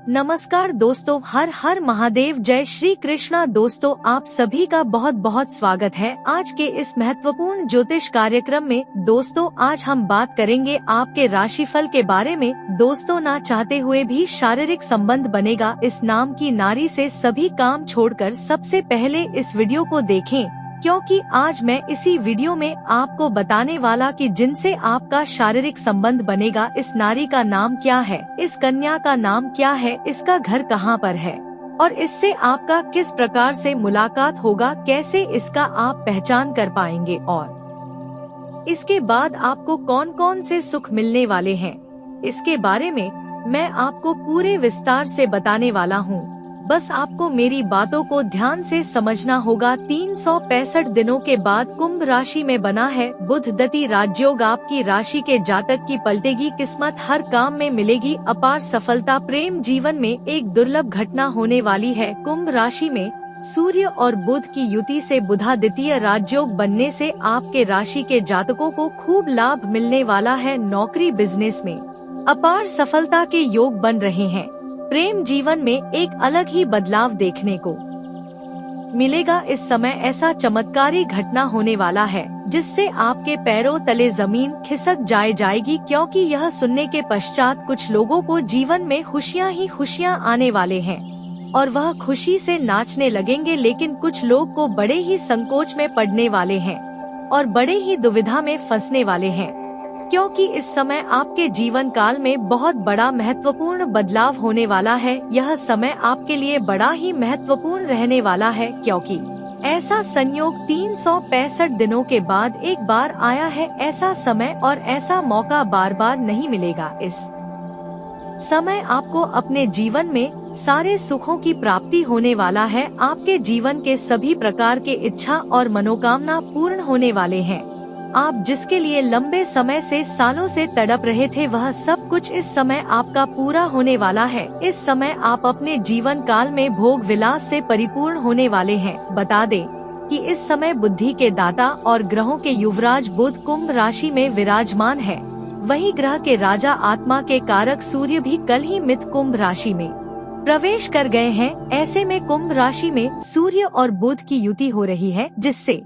नमस्कार दोस्तों, हर हर महादेव, जय श्री कृष्णा। दोस्तों, आप सभी का बहुत बहुत स्वागत है आज के इस महत्वपूर्ण ज्योतिष कार्यक्रम में। दोस्तों, आज हम बात करेंगे आपके राशिफल के बारे में। दोस्तों, ना चाहते हुए भी शारीरिक संबंध बनेगा इस नाम की नारी से। सभी काम छोड़कर सबसे पहले इस वीडियो को देखें, क्योंकि आज मैं इसी वीडियो में आपको बताने वाला कि जिनसे आपका शारीरिक संबंध बनेगा, इस नारी का नाम क्या है, इस कन्या का नाम क्या है, इसका घर कहाँ पर है और इससे आपका किस प्रकार से मुलाकात होगा, कैसे इसका आप पहचान कर पाएंगे और इसके बाद आपको कौन कौन से सुख मिलने वाले हैं, इसके बारे में मैं आपको पूरे विस्तार से बताने वाला हूँ। बस आपको मेरी बातों को ध्यान से समझना होगा। 365 दिनों के बाद कुंभ राशि में बना है बुध दत्ती राजयोग। आपकी राशि के जातक की पलटेगी किस्मत, हर काम में मिलेगी अपार सफलता। प्रेम जीवन में एक दुर्लभ घटना होने वाली है। कुंभ राशि में सूर्य और बुध की युति से बुधादित्य राजयोग बनने से आपके राशि के जातकों को खूब लाभ मिलने वाला है। नौकरी बिजनेस में अपार सफलता के योग बन रहे हैं। प्रेम जीवन में एक अलग ही बदलाव देखने को मिलेगा। इस समय ऐसा चमत्कारी घटना होने वाला है जिससे आपके पैरों तले जमीन खिसक जाएगी, क्योंकि यह सुनने के पश्चात कुछ लोगों को जीवन में खुशियां ही खुशियां आने वाले हैं और वह खुशी से नाचने लगेंगे। लेकिन कुछ लोग को बड़े ही संकोच में पड़ने वाले हैं और बड़े ही दुविधा में फंसने वाले हैं, क्योंकि इस समय आपके जीवन काल में बहुत बड़ा महत्वपूर्ण बदलाव होने वाला है। यह समय आपके लिए बड़ा ही महत्वपूर्ण रहने वाला है, क्योंकि ऐसा संयोग 365 दिनों के बाद एक बार आया है। ऐसा समय और ऐसा मौका बार बार नहीं मिलेगा। इस समय आपको अपने जीवन में सारे सुखों की प्राप्ति होने वाला है। आपके जीवन के सभी प्रकार के इच्छा और मनोकामना पूर्ण होने वाले हैं। आप जिसके लिए लंबे समय से सालों से तड़प रहे थे, वह सब कुछ इस समय आपका पूरा होने वाला है। इस समय आप अपने जीवन काल में भोग विलास से परिपूर्ण होने वाले हैं। बता दें कि इस समय बुद्धि के दाता और ग्रहों के युवराज बुध कुंभ राशि में विराजमान है। वहीं ग्रह के राजा आत्मा के कारक सूर्य भी कल ही मिथुन कुंभ राशि में प्रवेश कर गए हैं। ऐसे में कुंभ राशि में सूर्य और बुध की युति हो रही है, जिससे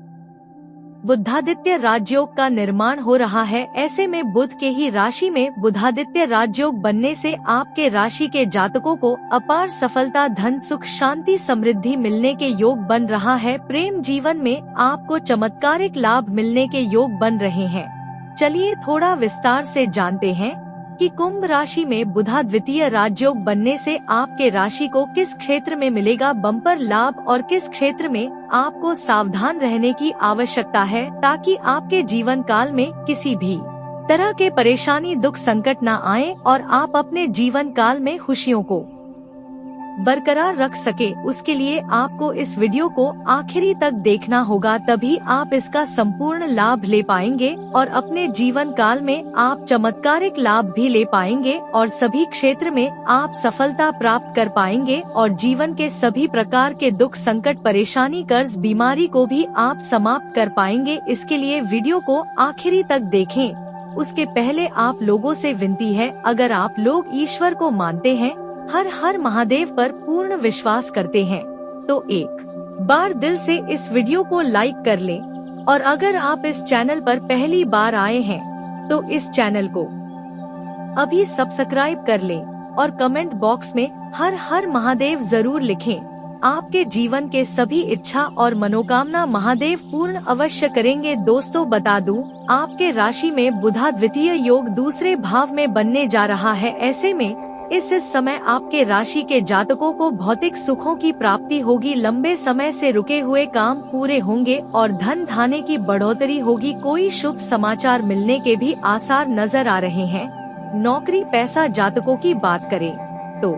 बुधादित्य राजयोग का निर्माण हो रहा है। ऐसे में बुध के ही राशि में बुधादित्य राजयोग बनने से आपके राशि के जातकों को अपार सफलता, धन, सुख, शांति, समृद्धि मिलने के योग बन रहा है। प्रेम जीवन में आपको चमत्कारिक लाभ मिलने के योग बन रहे हैं। चलिए थोड़ा विस्तार से जानते हैं कि कुंभ राशि में बुधा द्वितीय राजयोग बनने से आपके राशि को किस क्षेत्र में मिलेगा बम्पर लाभ और किस क्षेत्र में आपको सावधान रहने की आवश्यकता है, ताकि आपके जीवन काल में किसी भी तरह के परेशानी, दुख, संकट न आए और आप अपने जीवन काल में खुशियों को बरकरार रख सके। उसके लिए आपको इस वीडियो को आखिरी तक देखना होगा, तभी आप इसका संपूर्ण लाभ ले पाएंगे और अपने जीवन काल में आप चमत्कारिक लाभ भी ले पाएंगे और सभी क्षेत्र में आप सफलता प्राप्त कर पाएंगे और जीवन के सभी प्रकार के दुख, संकट, परेशानी, कर्ज, बीमारी को भी आप समाप्त कर पाएंगे। इसके लिए वीडियो को आखिरी तक देखें। उसके पहले आप लोगों से विनती है, अगर आप लोग ईश्वर को मानते हैं, हर हर महादेव पर पूर्ण विश्वास करते हैं, तो एक बार दिल से इस वीडियो को लाइक कर लें और अगर आप इस चैनल पर पहली बार आए हैं तो इस चैनल को अभी सब्सक्राइब कर लें और कमेंट बॉक्स में हर हर महादेव जरूर लिखें। आपके जीवन के सभी इच्छा और मनोकामना महादेव पूर्ण अवश्य करेंगे। दोस्तों, बता दूं, आपके राशि में बुधा द्वितीय योग दूसरे भाव में बनने जा रहा है। ऐसे में इस समय आपके राशि के जातकों को भौतिक सुखों की प्राप्ति होगी। लंबे समय से रुके हुए काम पूरे होंगे और धन धान्य की बढ़ोतरी होगी। कोई शुभ समाचार मिलने के भी आसार नजर आ रहे हैं। नौकरी, पैसा, जातकों की बात करें तो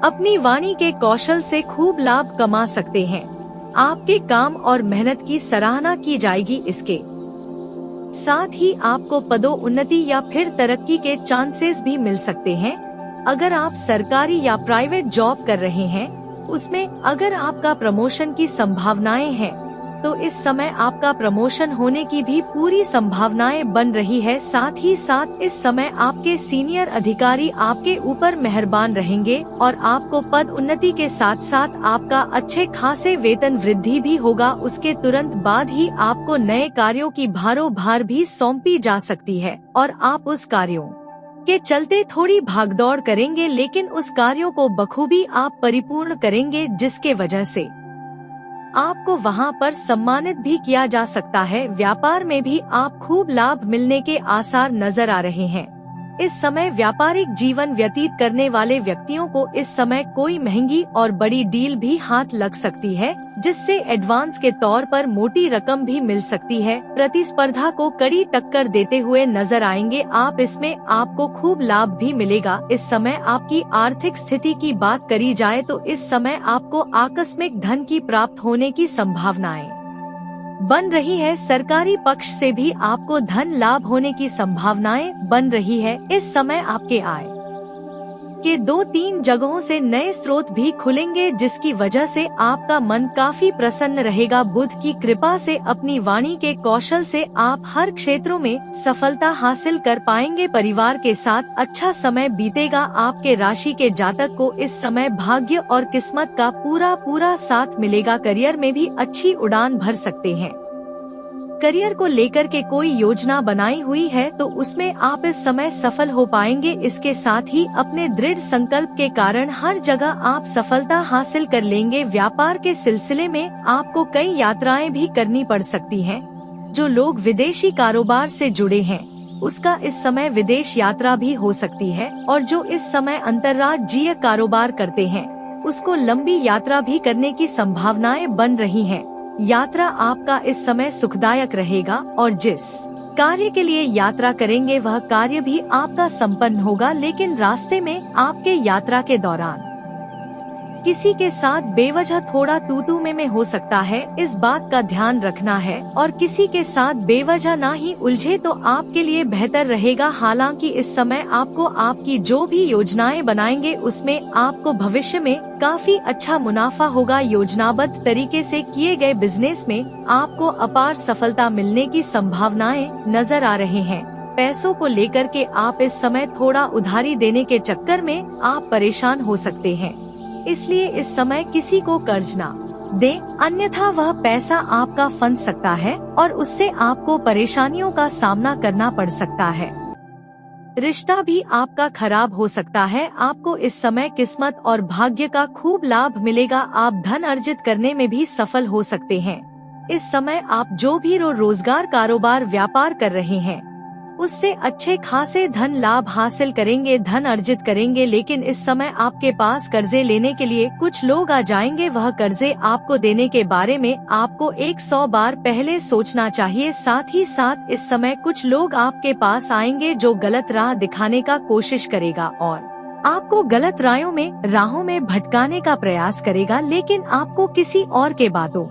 अपनी वाणी के कौशल से खूब लाभ कमा सकते हैं। आपके काम और मेहनत की सराहना की जाएगी। इसके साथ ही आपको पदोन्नति या फिर तरक्की के चांसेस भी मिल सकते हैं। अगर आप सरकारी या प्राइवेट जॉब कर रहे हैं, उसमें अगर आपका प्रमोशन की संभावनाएं हैं तो इस समय आपका प्रमोशन होने की भी पूरी संभावनाएं बन रही है। साथ ही साथ इस समय आपके सीनियर अधिकारी आपके ऊपर मेहरबान रहेंगे और आपको पद उन्नति के साथ साथ आपका अच्छे खासे वेतन वृद्धि भी होगा। उसके तुरंत बाद ही आपको नए कार्यों की भारोभार भी सौंपी जा सकती है और आप उस कार्यों के चलते थोड़ी भागदौड़ करेंगे, लेकिन उस कार्यों को बखूबी आप परिपूर्ण करेंगे, जिसके वजह से आपको वहां पर सम्मानित भी किया जा सकता है। व्यापार में भी आप खूब लाभ मिलने के आसार नजर आ रहे हैं। इस समय व्यापारिक जीवन व्यतीत करने वाले व्यक्तियों को इस समय कोई महंगी और बड़ी डील भी हाथ लग सकती है, जिससे एडवांस के तौर पर मोटी रकम भी मिल सकती है। प्रतिस्पर्धा को कड़ी टक्कर देते हुए नजर आएंगे आप, इसमें आपको खूब लाभ भी मिलेगा। इस समय आपकी आर्थिक स्थिति की बात करी जाए तो इस समय आपको आकस्मिक धन की प्राप्त होने की संभावनाएं बन रही है। सरकारी पक्ष से भी आपको धन लाभ होने की संभावनाएं बन रही है। इस समय आपके आय के 2-3 जगहों से नए स्रोत भी खुलेंगे, जिसकी वजह से आपका मन काफी प्रसन्न रहेगा। बुध की कृपा से अपनी वाणी के कौशल से आप हर क्षेत्रों में सफलता हासिल कर पाएंगे। परिवार के साथ अच्छा समय बीतेगा। आपके राशि के जातक को इस समय भाग्य और किस्मत का पूरा साथ मिलेगा। करियर में भी अच्छी उड़ान भर सकते हैं। करियर को लेकर के कोई योजना बनाई हुई है तो उसमें आप इस समय सफल हो पाएंगे। इसके साथ ही अपने दृढ़ संकल्प के कारण हर जगह आप सफलता हासिल कर लेंगे। व्यापार के सिलसिले में आपको कई यात्राएं भी करनी पड़ सकती हैं। जो लोग विदेशी कारोबार से जुड़े हैं उसका इस समय विदेश यात्रा भी हो सकती है, और जो इस समय अंतर्राज्यीय कारोबार करते हैं उसको लंबी यात्रा भी करने की संभावनाएं बन रही हैं। यात्रा आपका इस समय सुखदायक रहेगा और जिस कार्य के लिए यात्रा करेंगे वह कार्य भी आपका संपन्न होगा। लेकिन रास्ते में आपके यात्रा के दौरान किसी के साथ बेवजह थोड़ा तू-तू में हो सकता है, इस बात का ध्यान रखना है। और किसी के साथ बेवजह ना ही उलझे तो आपके लिए बेहतर रहेगा। हालांकि इस समय आपको आपकी जो भी योजनाएं बनाएंगे उसमें आपको भविष्य में काफी अच्छा मुनाफा होगा। योजनाबद्ध तरीके से किए गए बिजनेस में आपको अपार सफलता मिलने की संभावनाएं नजर आ रहे हैं। पैसों को लेकर के आप इस समय थोड़ा उधारी देने के चक्कर में आप परेशान हो सकते हैं, इसलिए इस समय किसी को कर्ज ना दे, अन्यथा वह पैसा आपका फंस सकता है और उससे आपको परेशानियों का सामना करना पड़ सकता है। रिश्ता भी आपका खराब हो सकता है। आपको इस समय किस्मत और भाग्य का खूब लाभ मिलेगा। आप धन अर्जित करने में भी सफल हो सकते हैं। इस समय आप जो भी रोजगार कारोबार व्यापार कर रहे हैं उससे अच्छे खासे धन लाभ हासिल करेंगे, धन अर्जित करेंगे। लेकिन इस समय आपके पास कर्जे लेने के लिए कुछ लोग आ जाएंगे। वह कर्जे आपको देने के बारे में आपको 100 बार पहले सोचना चाहिए। साथ ही साथ इस समय कुछ लोग आपके पास आएंगे जो गलत राह दिखाने का कोशिश करेगा और आपको गलत राहों में भटकाने का प्रयास करेगा, लेकिन आपको किसी और के बातों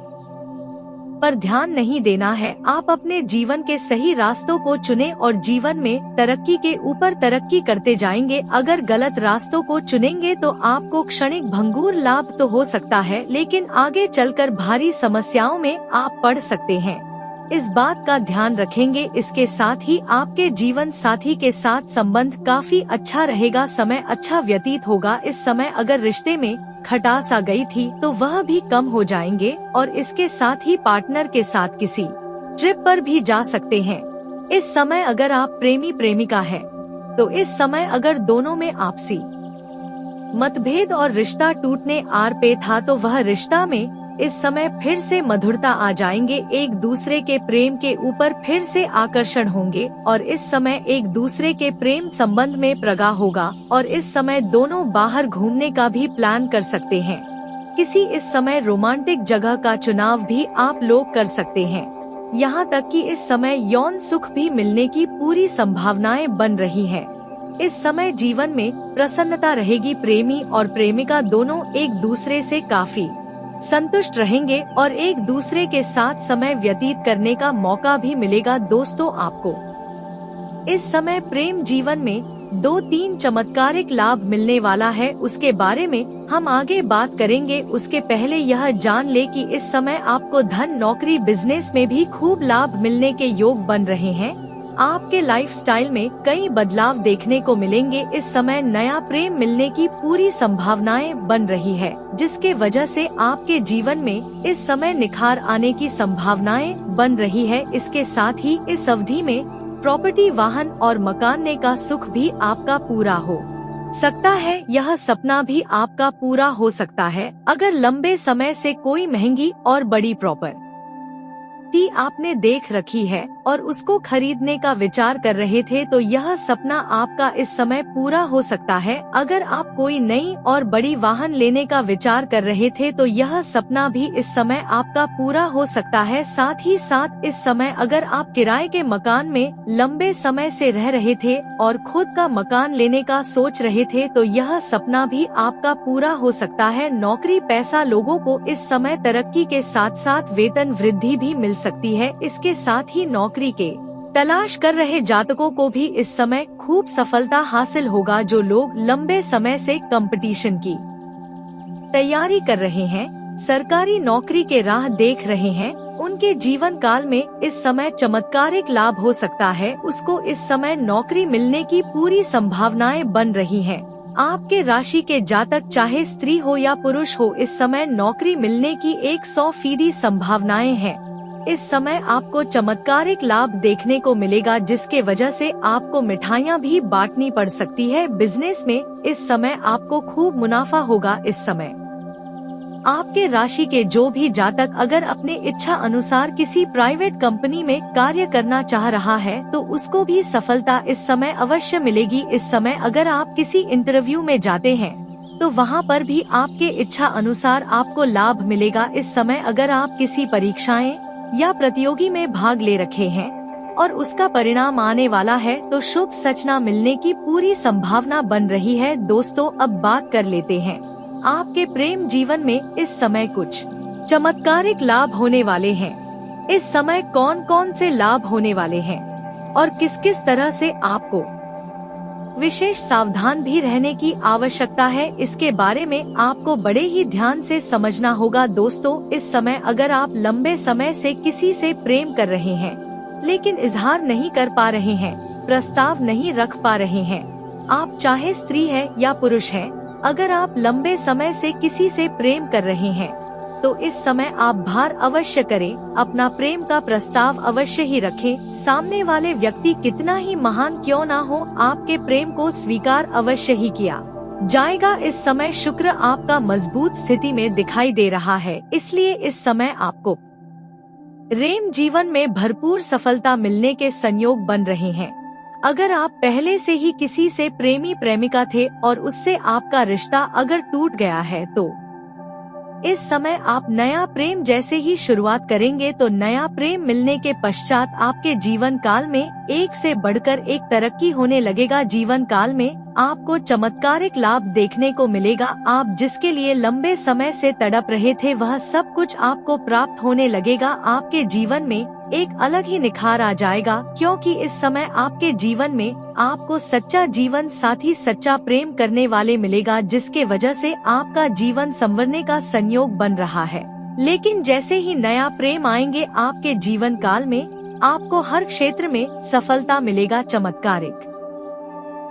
पर ध्यान नहीं देना है। आप अपने जीवन के सही रास्तों को चुनें और जीवन में तरक्की के ऊपर तरक्की करते जाएंगे। अगर गलत रास्तों को चुनेंगे तो आपको क्षणिक भंगुर लाभ तो हो सकता है, लेकिन आगे चलकर भारी समस्याओं में आप पड़ सकते हैं। इस बात का ध्यान रखेंगे। इसके साथ ही आपके जीवन साथी के साथ संबंध काफी अच्छा रहेगा। समय अच्छा व्यतीत होगा। इस समय अगर रिश्ते में खटास आ गई थी तो वह भी कम हो जाएंगे और इसके साथ ही पार्टनर के साथ किसी ट्रिप पर भी जा सकते हैं। इस समय अगर आप प्रेमी प्रेमिका है तो इस समय अगर दोनों में आपसी मतभेद और रिश्ता टूटने आर पे था तो वह रिश्ता में इस समय फिर से मधुरता आ जाएंगे। एक दूसरे के प्रेम के ऊपर फिर से आकर्षण होंगे और इस समय एक दूसरे के प्रेम संबंध में प्रगाह होगा और इस समय दोनों बाहर घूमने का भी प्लान कर सकते हैं। किसी इस समय रोमांटिक जगह का चुनाव भी आप लोग कर सकते हैं। यहाँ तक कि इस समय यौन सुख भी मिलने की पूरी संभावनाएं बन रही है। इस समय जीवन में प्रसन्नता रहेगी। प्रेमी और प्रेमिका दोनों एक दूसरे से काफी संतुष्ट रहेंगे और एक दूसरे के साथ समय व्यतीत करने का मौका भी मिलेगा। दोस्तों, आपको इस समय प्रेम जीवन में 2-3 चमत्कारिक लाभ मिलने वाला है, उसके बारे में हम आगे बात करेंगे। उसके पहले यह जान ले कि इस समय आपको धन, नौकरी, बिजनेस में भी खूब लाभ मिलने के योग बन रहे हैं। आपके लाइफस्टाइल में कई बदलाव देखने को मिलेंगे। इस समय नया प्रेम मिलने की पूरी संभावनाएं बन रही है, जिसके वजह से आपके जीवन में इस समय निखार आने की संभावनाएं बन रही है। इसके साथ ही इस अवधि में प्रॉपर्टी, वाहन और मकान लेने का सुख भी आपका पूरा हो सकता है। यह सपना भी आपका पूरा हो सकता है अगर लंबे समय से कोई महंगी और बड़ी प्रॉपर्टी आपने देख रखी है और उसको खरीदने का विचार कर रहे थे, तो यह सपना आपका इस समय पूरा हो सकता है। अगर आप कोई नई और बड़ी वाहन लेने का विचार कर रहे थे, तो यह सपना भी इस समय आपका पूरा हो सकता है। साथ ही साथ इस समय अगर आप किराए के मकान में लंबे समय से रह रहे थे और खुद का मकान लेने का सोच रहे थे, तो यह सपना भी आपका पूरा हो सकता है। नौकरी, पैसा, लोगों को इस समय तरक्की के साथ साथ वेतन वृद्धि भी मिल सकती है। इसके साथ ही नौकरी के तलाश कर रहे जातकों को भी इस समय खूब सफलता हासिल होगा। जो लोग लंबे समय से कंपटीशन की तैयारी कर रहे हैं, सरकारी नौकरी के राह देख रहे हैं, उनके जीवन काल में इस समय चमत्कारिक लाभ हो सकता है। उसको इस समय नौकरी मिलने की पूरी संभावनाएं बन रही हैं। आपके राशि के जातक, चाहे स्त्री हो या पुरुष हो, इस समय नौकरी मिलने की 100% संभावनाएं हैं। इस समय आपको चमत्कारिक लाभ देखने को मिलेगा, जिसके वजह से आपको मिठाइयाँ भी बांटनी पड़ सकती है। बिजनेस में इस समय आपको खूब मुनाफा होगा। इस समय आपके राशि के जो भी जातक अगर अपने इच्छा अनुसार किसी प्राइवेट कंपनी में कार्य करना चाह रहा है, तो उसको भी सफलता इस समय अवश्य मिलेगी। इस समय अगर आप किसी इंटरव्यू में जाते हैं, तो वहाँ पर भी आपके इच्छा अनुसार आपको लाभ मिलेगा। इस समय अगर आप किसी परीक्षाएं या प्रतियोगी में भाग ले रखे हैं और उसका परिणाम आने वाला है, तो शुभ सूचना मिलने की पूरी संभावना बन रही है। दोस्तों, अब बात कर लेते हैं आपके प्रेम जीवन में इस समय कुछ चमत्कारिक लाभ होने वाले हैं। इस समय कौन कौन से लाभ होने वाले हैं और किस किस तरह से आपको विशेष सावधान भी रहने की आवश्यकता है, इसके बारे में आपको बड़े ही ध्यान से समझना होगा। दोस्तों, इस समय अगर आप लंबे समय से किसी से प्रेम कर रहे हैं लेकिन इजहार नहीं कर पा रहे हैं, प्रस्ताव नहीं रख पा रहे हैं, आप चाहे स्त्री है या पुरुष है, अगर आप लंबे समय से किसी से प्रेम कर रहे हैं, तो इस समय आप भार अवश्य करें, अपना प्रेम का प्रस्ताव अवश्य ही रखें। सामने वाले व्यक्ति कितना ही महान क्यों ना हो, आपके प्रेम को स्वीकार अवश्य ही किया जाएगा। इस समय शुक्र आपका मजबूत स्थिति में दिखाई दे रहा है, इसलिए इस समय आपको प्रेम जीवन में भरपूर सफलता मिलने के संयोग बन रहे हैं। अगर आप पहले से ही किसी से प्रेमी प्रेमिका थे और उससे आपका रिश्ता अगर टूट गया है, तो इस समय आप नया प्रेम जैसे ही शुरुआत करेंगे, तो नया प्रेम मिलने के पश्चात आपके जीवन काल में एक से बढ़कर एक तरक्की होने लगेगा। जीवन काल में आपको चमत्कारिक लाभ देखने को मिलेगा। आप जिसके लिए लंबे समय से तड़प रहे थे, वह सब कुछ आपको प्राप्त होने लगेगा। आपके जीवन में एक अलग ही निखार आ जाएगा, क्योंकि इस समय आपके जीवन में आपको सच्चा जीवन साथी, सच्चा प्रेम करने वाले मिलेगा, जिसके वजह से आपका जीवन संवरने का संयोग बन रहा है। लेकिन जैसे ही नया प्रेम आएंगे आपके जीवन काल में, आपको हर क्षेत्र में सफलता मिलेगा, चमत्कारिक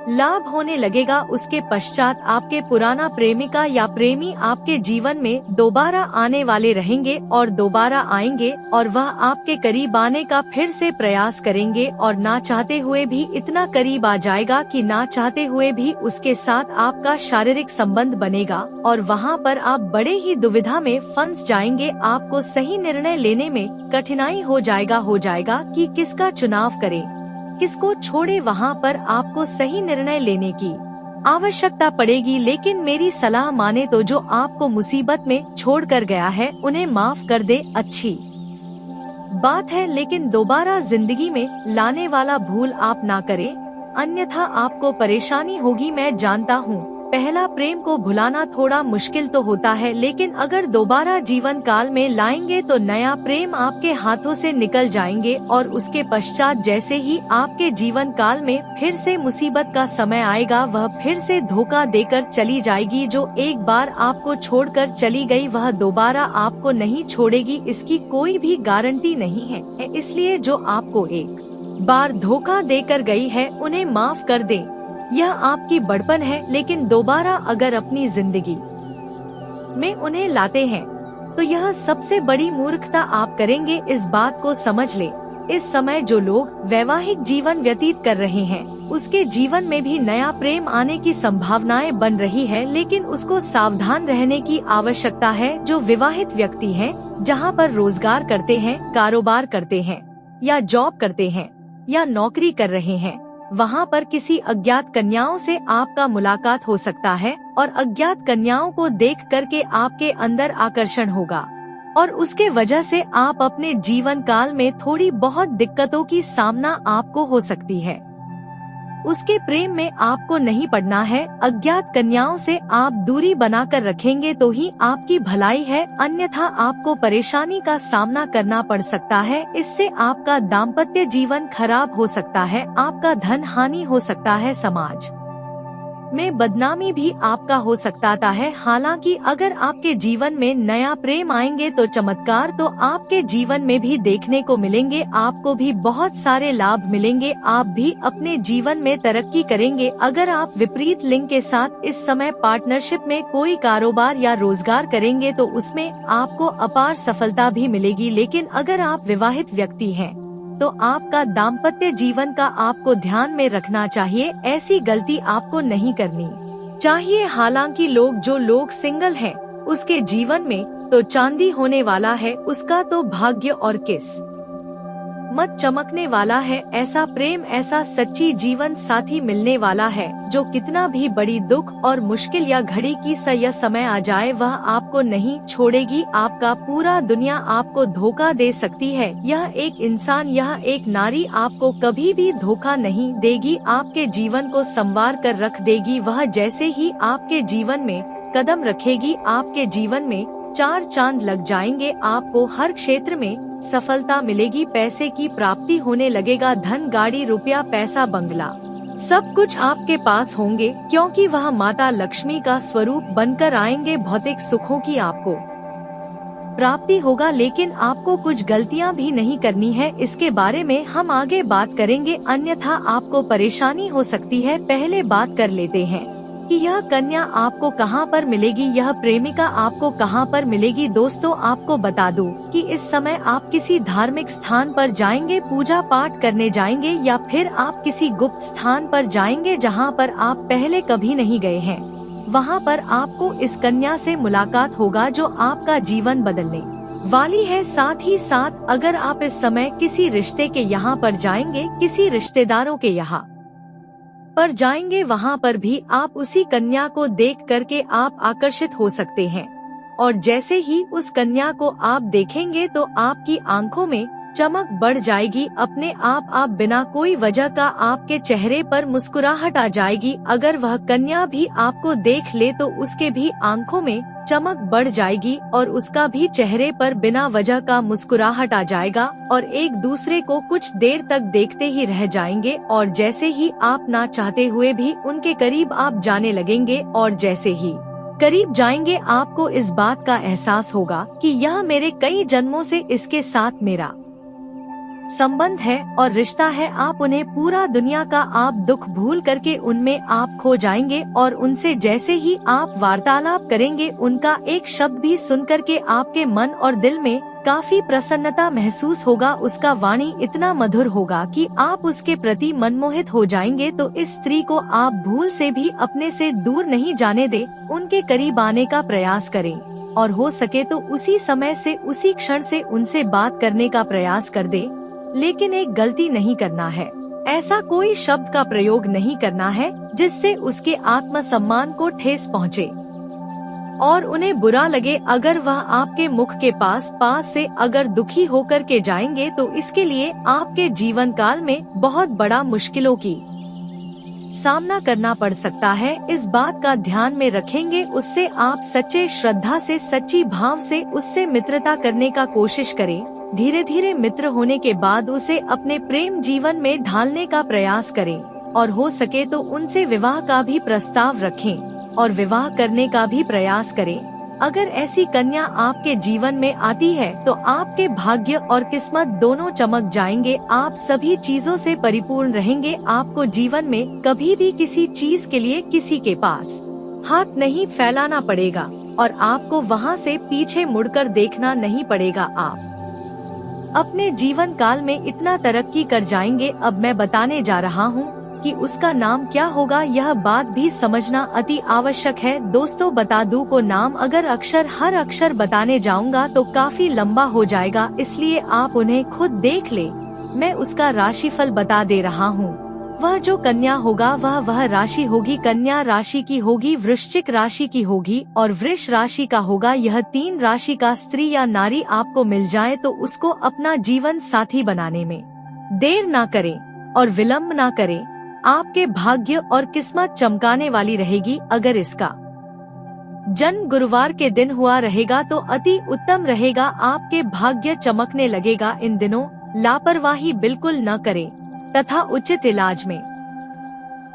लाभ होने लगेगा। उसके पश्चात आपके पुराना प्रेमिका या प्रेमी आपके जीवन में दोबारा आने वाले रहेंगे और दोबारा आएंगे, और वह आपके करीब आने का फिर से प्रयास करेंगे, और ना चाहते हुए भी इतना करीब आ जाएगा कि ना चाहते हुए भी उसके साथ आपका शारीरिक संबंध बनेगा, और वहाँ पर आप बड़े ही दुविधा में फंस जाएंगे। आपको सही निर्णय लेने में कठिनाई हो जाएगा कि किसका चुनाव करें, किसको छोड़े। वहाँ पर आपको सही निर्णय लेने की आवश्यकता पड़ेगी। लेकिन मेरी सलाह माने तो जो आपको मुसीबत में छोड़ कर गया है, उन्हें माफ कर दे, अच्छी बात है, लेकिन दोबारा जिंदगी में लाने वाला भूल आप ना करें, अन्यथा आपको परेशानी होगी। मैं जानता हूँ पहला प्रेम को भुलाना थोड़ा मुश्किल तो होता है, लेकिन अगर दोबारा जीवन काल में लाएंगे तो नया प्रेम आपके हाथों से निकल जाएंगे और उसके पश्चात जैसे ही आपके जीवन काल में फिर से मुसीबत का समय आएगा, वह फिर से धोखा देकर चली जाएगी। जो एक बार आपको छोड़कर चली गई वह दोबारा आपको नहीं छोड़ेगी, इसकी कोई भी गारंटी नहीं है। इसलिए जो आपको एक बार धोखा देकर गई है उन्हें माफ कर दे। यह आपकी बड़पन है, लेकिन दोबारा अगर अपनी जिंदगी में उन्हें लाते हैं तो यह सबसे बड़ी मूर्खता आप करेंगे। इस बात को समझ ले। इस समय जो लोग वैवाहिक जीवन व्यतीत कर रहे हैं उसके जीवन में भी नया प्रेम आने की संभावनाएं बन रही है, लेकिन उसको सावधान रहने की आवश्यकता है। जो विवाहित व्यक्ति हैं, जहां पर रोजगार करते हैं, कारोबार करते हैं या जॉब करते हैं या नौकरी कर रहे हैं, वहाँ पर किसी अज्ञात कन्याओं से आपका मुलाकात हो सकता है और अज्ञात कन्याओं को देख करके आपके अंदर आकर्षण होगा और उसके वजह से आप अपने जीवन काल में थोड़ी बहुत दिक्कतों की सामना आपको हो सकती है। उसके प्रेम में आपको नहीं पड़ना है। अज्ञात कन्याओं से आप दूरी बनाकर रखेंगे तो ही आपकी भलाई है, अन्यथा आपको परेशानी का सामना करना पड़ सकता है। इससे आपका दाम्पत्य जीवन खराब हो सकता है, आपका धन हानि हो सकता है, समाज में बदनामी भी आपका हो सकता है। हालांकि अगर आपके जीवन में नया प्रेम आएंगे तो चमत्कार तो आपके जीवन में भी देखने को मिलेंगे, आपको भी बहुत सारे लाभ मिलेंगे, आप भी अपने जीवन में तरक्की करेंगे। अगर आप विपरीत लिंग के साथ इस समय पार्टनरशिप में कोई कारोबार या रोजगार करेंगे तो उसमें आपको अपार सफलता भी मिलेगी, लेकिन अगर आप विवाहित व्यक्ति हैं तो आपका दाम्पत्य जीवन का आपको ध्यान में रखना चाहिए। ऐसी गलती आपको नहीं करनी चाहिए। हालांकि जो लोग सिंगल हैं, उसके जीवन में तो चांदी होने वाला है, उसका तो भाग्य और किस्मत चमकने वाला है। ऐसा प्रेम, ऐसा सच्ची जीवन साथी मिलने वाला है जो कितना भी बड़ी दुख और मुश्किल या घड़ी की यह समय आ जाए वह आपको नहीं छोड़ेगी। आपका पूरा दुनिया आपको धोखा दे सकती है, यह एक इंसान, यह एक नारी आपको कभी भी धोखा नहीं देगी, आपके जीवन को संवार कर रख देगी। वह जैसे ही आपके जीवन में कदम रखेगी आपके जीवन में चार चांद लग जाएंगे, आपको हर क्षेत्र में सफलता मिलेगी, पैसे की प्राप्ति होने लगेगा, धन, गाड़ी, रुपया, पैसा, बंगला सब कुछ आपके पास होंगे, क्योंकि वह माता लक्ष्मी का स्वरूप बनकर आएंगे। भौतिक सुखों की आपको प्राप्ति होगा, लेकिन आपको कुछ गलतियां भी नहीं करनी है। इसके बारे में हम आगे बात करेंगे, अन्यथा आपको परेशानी हो सकती है। पहले बात कर लेते हैं कि यह कन्या आपको कहां पर मिलेगी, यह प्रेमिका आपको कहां पर मिलेगी। दोस्तों, आपको बता दूं कि इस समय आप किसी धार्मिक स्थान पर जाएंगे, पूजा पाठ करने जाएंगे, या फिर आप किसी गुप्त स्थान पर जाएंगे जहां पर आप पहले कभी नहीं गए हैं। वहां पर आपको इस कन्या से मुलाकात होगा जो आपका जीवन बदलने वाली है। साथ ही साथ अगर आप इस समय किसी रिश्ते के यहाँ पर जाएंगे, किसी रिश्तेदारों के यहाँ पर जाएंगे, वहाँ पर भी आप उसी कन्या को देख करके आप आकर्षित हो सकते हैं और जैसे ही उस कन्या को आप देखेंगे तो आपकी आंखों में चमक बढ़ जाएगी। अपने आप बिना कोई वजह का आपके चेहरे पर मुस्कुराहट आ जाएगी। अगर वह कन्या भी आपको देख ले तो उसके भी आंखों में चमक बढ़ जाएगी और उसका भी चेहरे पर बिना वजह का मुस्कुराहट आ जाएगा और एक दूसरे को कुछ देर तक देखते ही रह जाएंगे और जैसे ही आप ना चाहते हुए भी उनके करीब आप जाने लगेंगे और जैसे ही करीब जाएंगे आपको इस बात का एहसास होगा कि यह मेरे कई जन्मों से इसके साथ मेरा संबंध है और रिश्ता है। आप उन्हें पूरा दुनिया का आप दुख भूल करके उनमें आप खो जाएंगे और उनसे जैसे ही आप वार्तालाप करेंगे, उनका एक शब्द भी सुन करके आपके मन और दिल में काफी प्रसन्नता महसूस होगा। उसका वाणी इतना मधुर होगा कि आप उसके प्रति मनमोहित हो जाएंगे। तो इस स्त्री को आप भूल से भी अपने से दूर नहीं जाने दे, उनके करीब आने का प्रयास करें और हो सके तो उसी समय से, उसी क्षण से उनसे बात करने का प्रयास कर दे। लेकिन एक गलती नहीं करना है, ऐसा कोई शब्द का प्रयोग नहीं करना है जिससे उसके आत्मसम्मान को ठेस पहुँचे और उन्हें बुरा लगे। अगर वह आपके मुख के पास से अगर दुखी होकर के जाएंगे तो इसके लिए आपके जीवन काल में बहुत बड़ा मुश्किलों की सामना करना पड़ सकता है। इस बात का ध्यान में रखेंगे, उससे आप सच्चे श्रद्धा से, सच्ची भाव से उससे मित्रता करने का कोशिश करें। धीरे धीरे मित्र होने के बाद उसे अपने प्रेम जीवन में ढालने का प्रयास करें और हो सके तो उनसे विवाह का भी प्रस्ताव रखें और विवाह करने का भी प्रयास करें। अगर ऐसी कन्या आपके जीवन में आती है तो आपके भाग्य और किस्मत दोनों चमक जाएंगे। आप सभी चीजों से परिपूर्ण रहेंगे। आपको जीवन में कभी भी किसी चीज के लिए किसी के पास हाथ नहीं फैलाना पड़ेगा और आपको वहां से पीछे मुड़कर देखना नहीं पड़ेगा। आप अपने जीवन काल में इतना तरक्की कर जाएंगे। अब मैं बताने जा रहा हूँ कि उसका नाम क्या होगा। यह बात भी समझना अति आवश्यक है। दोस्तों बता दूं को नाम, अगर हर अक्षर बताने जाऊंगा तो काफी लंबा हो जाएगा, इसलिए आप उन्हें खुद देख ले। मैं उसका राशिफल बता दे रहा हूँ। वह जो कन्या होगा वह राशि होगी, कन्या राशि की होगी, वृश्चिक राशि की होगी और वृष राशि का होगा। यह 3 राशि का स्त्री या नारी आपको मिल जाए तो उसको अपना जीवन साथी बनाने में देर ना करें और विलम्ब ना करें। आपके भाग्य और किस्मत चमकाने वाली रहेगी। अगर इसका जन्म गुरुवार के दिन हुआ रहेगा तो अति उत्तम रहेगा। आपके भाग्य चमकने लगेगा। इन दिनों लापरवाही बिल्कुल न करें तथा उचित इलाज में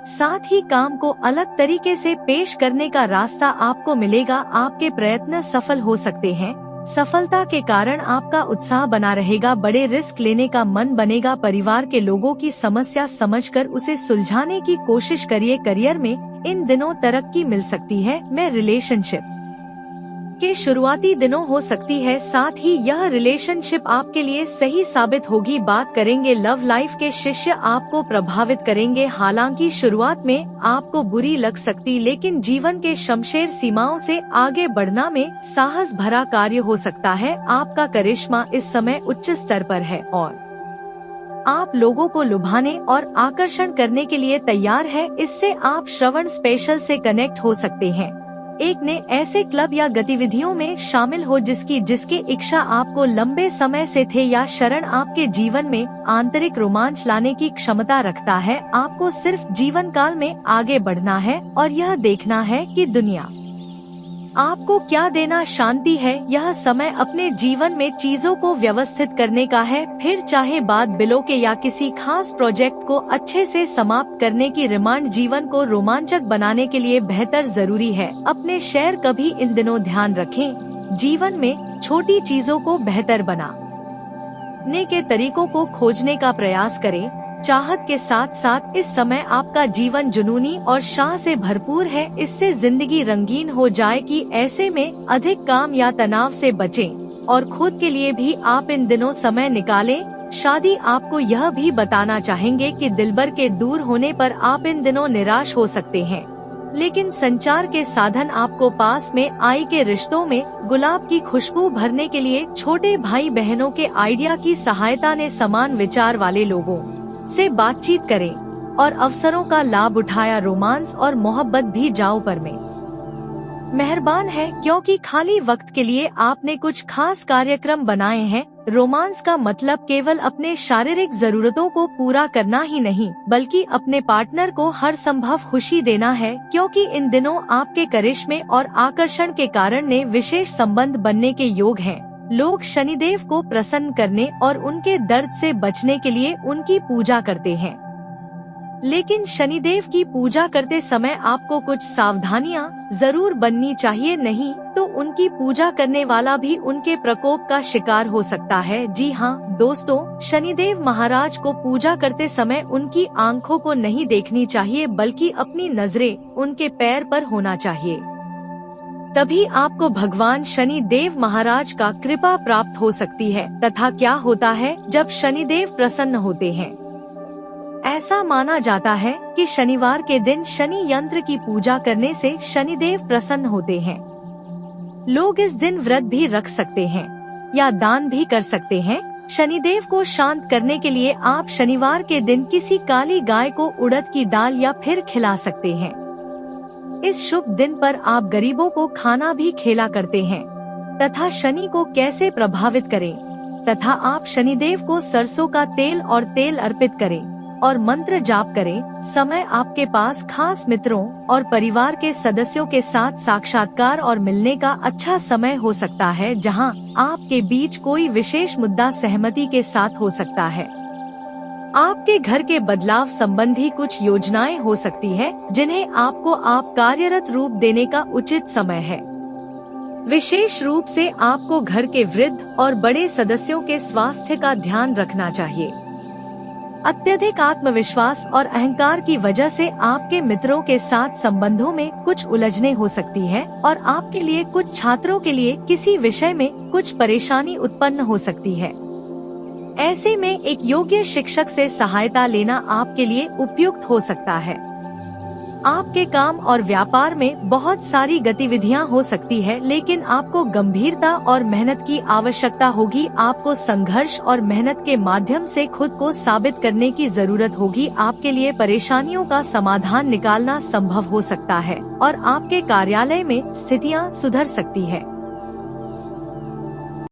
साथ ही काम को अलग तरीके से पेश करने का रास्ता आपको मिलेगा। आपके प्रयत्न सफल हो सकते हैं। सफलता के कारण आपका उत्साह बना रहेगा। बड़े रिस्क लेने का मन बनेगा। परिवार के लोगों की समस्या समझकर उसे सुलझाने की कोशिश करिए। करियर में इन दिनों तरक्की मिल सकती है। मैं रिलेशनशिप के शुरुआती दिनों हो सकती है, साथ ही यह रिलेशनशिप आपके लिए सही साबित होगी। बात करेंगे लव लाइफ के, शिष्य आपको प्रभावित करेंगे। हालांकि शुरुआत में आपको बुरी लग सकती, लेकिन जीवन के शमशेर सीमाओं से आगे बढ़ना में साहस भरा कार्य हो सकता है। आपका करिश्मा इस समय उच्च स्तर पर है और आप लोगों को लुभाने और आकर्षण करने के लिए तैयार है। इससे आप श्रवण स्पेशल से कनेक्ट हो सकते हैं। एक ने ऐसे क्लब या गतिविधियों में शामिल हो जिसके इच्छा आपको लंबे समय से थे या शरण आपके जीवन में आंतरिक रोमांच लाने की क्षमता रखता है। आपको सिर्फ जीवन काल में आगे बढ़ना है और यह देखना है कि दुनिया आपको क्या देना। शांति है। यह समय अपने जीवन में चीजों को व्यवस्थित करने का है। फिर चाहे बात बिलों के या किसी खास प्रोजेक्ट को अच्छे से समाप्त करने की, रिमांड जीवन को रोमांचक बनाने के लिए बेहतर जरूरी है। अपने शेयर कभी इन दिनों ध्यान रखें। जीवन में छोटी चीजों को बेहतर बनाने के तरीकों को खोजने का प्रयास करें। चाहत के साथ साथ इस समय आपका जीवन जुनूनी और शाह से भरपूर है। इससे जिंदगी रंगीन हो जाएगी। ऐसे में अधिक काम या तनाव से बचें और खुद के लिए भी आप इन दिनों समय निकालें। शादी आपको यह भी बताना चाहेंगे कि दिलबर के दूर होने पर आप इन दिनों निराश हो सकते हैं, लेकिन संचार के साधन आपको पास में आई के रिश्तों में गुलाब की खुशबू भरने के लिए छोटे भाई बहनों के आइडिया की सहायता ने समान विचार वाले लोगों से बातचीत करें और अवसरों का लाभ उठाया। रोमांस और मोहब्बत भी जाओ पर में मेहरबान है, क्योंकि खाली वक्त के लिए आपने कुछ खास कार्यक्रम बनाए हैं। रोमांस का मतलब केवल अपने शारीरिक जरूरतों को पूरा करना ही नहीं, बल्कि अपने पार्टनर को हर संभव खुशी देना है। क्योंकि इन दिनों आपके करिश्मे और आकर्षण के कारण ने विशेष संबंध बनने के योग हैं। लोग शनिदेव को प्रसन्न करने और उनके दर्द से बचने के लिए उनकी पूजा करते हैं, लेकिन शनिदेव की पूजा करते समय आपको कुछ सावधानियां जरूर बननी चाहिए, नहीं तो उनकी पूजा करने वाला भी उनके प्रकोप का शिकार हो सकता है। जी हाँ दोस्तों, शनिदेव महाराज को पूजा करते समय उनकी आंखों को नहीं देखनी चाहिए, बल्कि अपनी नजरें उनके पैर पर होना चाहिए। तभी आपको भगवान शनि देव महाराज का कृपा प्राप्त हो सकती है। तथा क्या होता है जब शनिदेव प्रसन्न होते हैं? ऐसा माना जाता है कि शनिवार के दिन शनि यंत्र की पूजा करने से शनिदेव प्रसन्न होते हैं। लोग इस दिन व्रत भी रख सकते हैं या दान भी कर सकते हैं। शनिदेव को शांत करने के लिए आप शनिवार के दिन किसी काली गाय को उड़द की दाल या फिर खिला सकते हैं। इस शुभ दिन पर आप गरीबों को खाना भी खिला करते हैं। तथा शनि को कैसे प्रभावित करें तथा आप शनिदेव को सरसों का तेल और तेल अर्पित करें। और मंत्र जाप करें। समय आपके पास खास मित्रों और परिवार के सदस्यों के साथ साक्षात्कार और मिलने का अच्छा समय हो सकता है, जहां आपके बीच कोई विशेष मुद्दा सहमति के साथ हो सकता है। आपके घर के बदलाव संबंधी कुछ योजनाएं हो सकती है, जिन्हें आपको आप कार्यरत रूप देने का उचित समय है। विशेष रूप से आपको घर के वृद्ध और बड़े सदस्यों के स्वास्थ्य का ध्यान रखना चाहिए। अत्यधिक आत्मविश्वास और अहंकार की वजह से आपके मित्रों के साथ संबंधों में कुछ उलझने हो सकती है और आपके लिए कुछ छात्रों के लिए किसी विषय में कुछ परेशानी उत्पन्न हो सकती है। ऐसे में एक योग्य शिक्षक से सहायता लेना आपके लिए उपयुक्त हो सकता है। आपके काम और व्यापार में बहुत सारी गतिविधियां हो सकती है, लेकिन आपको गंभीरता और मेहनत की आवश्यकता होगी। आपको संघर्ष और मेहनत के माध्यम से खुद को साबित करने की जरूरत होगी। आपके लिए परेशानियों का समाधान निकालना संभव हो सकता है और आपके कार्यालय में स्थितियां सुधर सकती है।